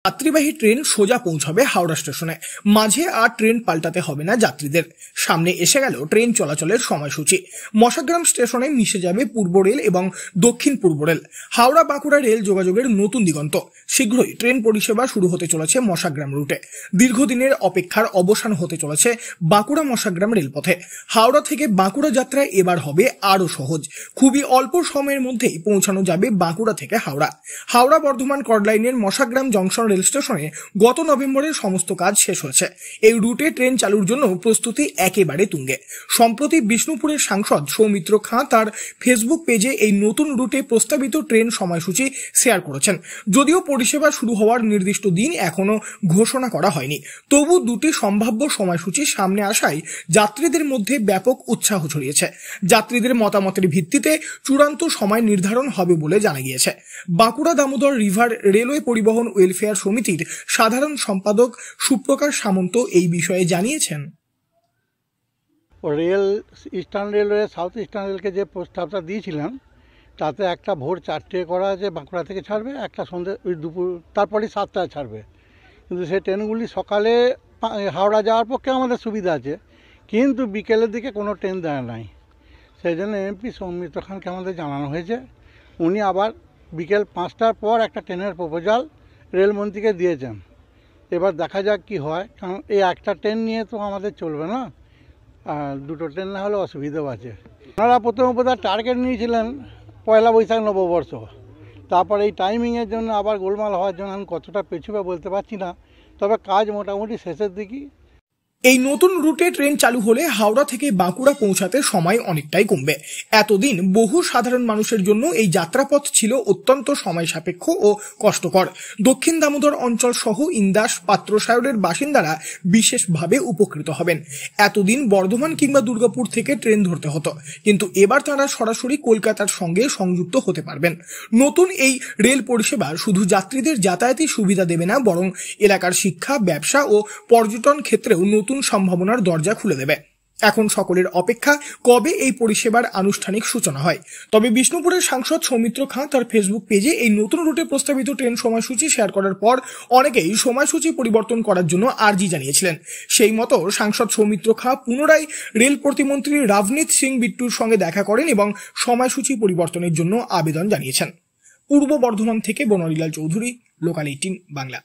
যাত্রীবাহী ট্রেন সোজা পৌঁছাবে হাওড়া স্টেশনে। মাঝে আর ট্রেন পাল্টাতে হবে না যাত্রীদের। সামনে এসে গেল ট্রেন চলাচলের সময়সূচি। মশাগ্রাম স্টেশনে মিশে যাবে পূর্ব রেল এবং দক্ষিণ পূর্ব রেল। হাওড়া বাঁকুড়া রেল যোগাযোগের নতুন দিগন্ত। শীঘ্রই ট্রেন পরিষেবা শুরু হতে চলেছে মশাগ্রাম রুটে। দীর্ঘদিনের অপেক্ষার অবসান হতে চলেছে বাঁকুড়া মশাগ্রাম রেলপথে। হাওড়া থেকে বাঁকুড়া যাত্রা এবার হবে আরও সহজ। খুবই অল্প সময়ের মধ্যেই পৌঁছানো যাবে বাঁকুড়া থেকে হাওড়া। হাওড়া বর্ধমান কর্ডলাইনের মশাগ্রাম জংশন রেল স্টেশনে গত নভেম্বরের সমস্ত কাজ শেষ হয়েছে। এই রুটে ট্রেন চালুর জন্য প্রস্তুতি একেবারে তুঙ্গে। সম্প্রতি বিষ্ণুপুরের সাংসদ সৌমিত্র খাঁ তার ফেসবুক পেজে এই নতুন রুটে প্রস্তাবিত ট্রেন সময়সূচি শেয়ার করেছেন। যদিও পরিষেবা শুরু হওয়ার নির্দিষ্ট দিন এখনো ঘোষণা করা হয়নি, তবু দুটি সম্ভাব্য সময়সূচি সামনে আসায় যাত্রীদের মধ্যে ব্যাপক উৎসাহ ছড়িয়েছে। যাত্রীদের মতামতের ভিত্তিতে চূড়ান্ত সময় নির্ধারণ হবে বলে জানা গিয়েছে। বাঁকুড়া দামোদর রিভার রেলওয়ে পরিবহন ওয়েলফেয়ার সমিতির সাধারণ সম্পাদক সুপ্রকাশ সামন্ত এই বিষয়ে জানিয়েছেন। Rail eastern railway south eastern রেলকে যে প্রস্তাবটা দিয়েছিলাম তাতে একটা ভোর 4টে করা আছে, বাঁকুড়া থেকে ছাড়বে, একটা সন্ধ্যে ওই দুপুর তারপরে 7টায় ছাড়বে। কিন্তু সেই ট্রেনগুলি সকালে হাওড়া যাওয়ার পক্ষে আমাদের সুবিধা আছে, কিন্তু বিকেলের দিকে কোনো ট্রেন দেয় নাই। সেই জন্য এমপি সৌমিত্র খানকে আমাদের জানানো হয়েছে। উনি আবার বিকেল 5টার পর একটা ট্রেনের প্রপোজাল রেলমন্ত্রীকে দিয়েছেন। এবার দেখা যাক কি হয়, কারণ এই একটা ট্রেন নিয়ে তো আমাদের চলবে না, আর দুটো ট্রেন না হলে অসুবিধাও আছে। ওনারা প্রথমে বোধহয় টার্গেট নিয়েছিলেন পয়লা বৈশাখ নববর্ষ, তারপর এই টাইমিংয়ের জন্য আবার গোলমাল হওয়ার জন্য আমি কতটা পেছুবে বলতে পারছি না, তবে কাজ মোটামুটি শেষের দিকেই। এই নতুন রুটে ট্রেন চালু হলে হাওড়া থেকে বাঁকুড়া পৌঁছাতে সময় অনেকটাই কমবে। এতদিন বহু সাধারণ মানুষের জন্য এই যাত্রাপথ ছিল অত্যন্ত সময় সাপেক্ষ ও কষ্টকর। দক্ষিণ দামোদর অঞ্চল সহ ইন্দাস পাত্রসায়রের বাসিন্দারা বিশেষভাবে উপকৃত হবেন। এতদিন বর্ধমান কিংবা দুর্গাপুর থেকে ট্রেন ধরতে হতো, কিন্তু এবার তারা সরাসরি কলকাতার সঙ্গে সংযুক্ত হতে পারবেন। নতুন এই রেল পরিষেবা শুধু যাত্রীদের যাতায়াতে সুবিধা দেবে না, বরং এলাকার শিক্ষা, ব্যবসা ও পর্যটন ক্ষেত্রেও নতুন সম্ভাবনার দরজা খুলে দেবে। এখন সকলের অপেক্ষা কবে এই পরিষেবার আনুষ্ঠানিক সূচনা হয়। তবে বিষ্ণুপুরের সাংসদ সৌমিত্র খাঁ তার ফেসবুক পেজে এই নতুন রুটে প্রস্তাবিত ট্রেন সময়সূচি শেয়ার করার পর অনেকেই সময়সূচি পরিবর্তন করার জন্য আর্জি জানিয়েছিলেন। সেই মতো সাংসদ সৌমিত্র খাঁ পুনরায় রেল প্রতিমন্ত্রী রাভনীত সিং বিট্টুর সঙ্গে দেখা করেন এবং সময়সূচি পরিবর্তনের জন্য আবেদন জানিয়েছেন। পূর্ব বর্ধমান থেকে বনরিলাল চৌধুরী, লোকাল 18 বাংলা।